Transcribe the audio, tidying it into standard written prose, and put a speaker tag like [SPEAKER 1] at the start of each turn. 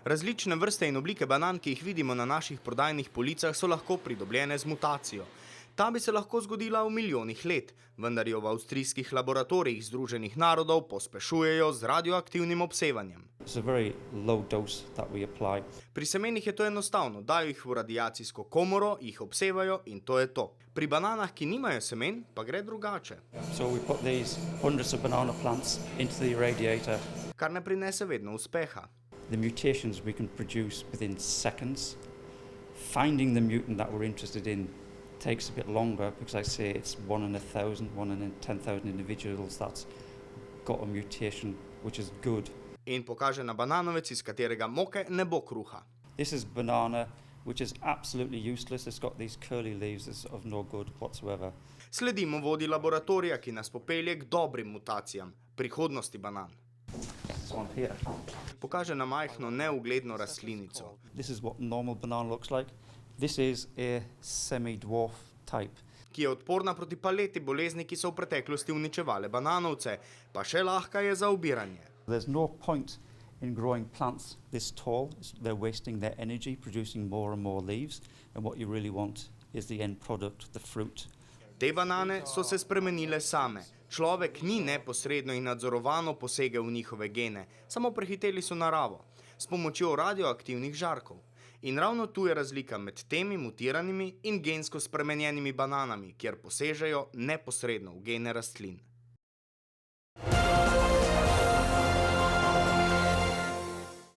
[SPEAKER 1] Različne vrste in oblike banan, ki jih vidimo na naših prodajnih policah, so lahko pridobljene z mutacijo. Ta bi se lahko zgodila v milijonih let, vendar jo v avstrijskih laboratorijih Združenih narodov pospešujejo z radioaktivnim obsevanjem. Pri semenih je to enostavno, dajo jih v radiacijsko komoro, jih obsevajo in to je to. Pri bananah, ki nimajo semen, pa gre drugače. Kar ne prinese vedno uspeha.
[SPEAKER 2] The mutations we can produce within seconds. Finding the mutant that we're interested in takes a bit longer because I say it's 1 in 1,000, 1 in 10,000 individuals that's got a mutation which is good.
[SPEAKER 1] In pokaže na bananovec, iz katerega moke ne bo kruha.
[SPEAKER 2] This is banana which is absolutely useless. It's got these curly leaves. It's of no good whatsoever.
[SPEAKER 1] Sledimo vodi laboratorija, ki nas popelje k dobrim mutacijam, prihodnosti banan.
[SPEAKER 2] This one here.
[SPEAKER 1] Pokaže na majhno neugledno rastlinico.
[SPEAKER 2] This is what normal banana looks like. This is a semi-dwarf type.
[SPEAKER 1] Ki je odporna proti paleti bolezni, ki so v preteklosti uničevale bananovce, pa še lahka je za obiranje.
[SPEAKER 2] There's no point in growing plants this tall. They're wasting their energy producing more and more leaves, and what you really want is the end product, the fruit.
[SPEAKER 1] Te banane so se spremenile same. Človek ni neposredno in nadzorovano posegel v njihove gene, samo prehiteli so naravo s pomočjo radioaktivnih žarkov. In ravno tu je razlika med temi mutiranimi in gensko spremenjenimi bananami, kjer posežejo neposredno v gene rastlin.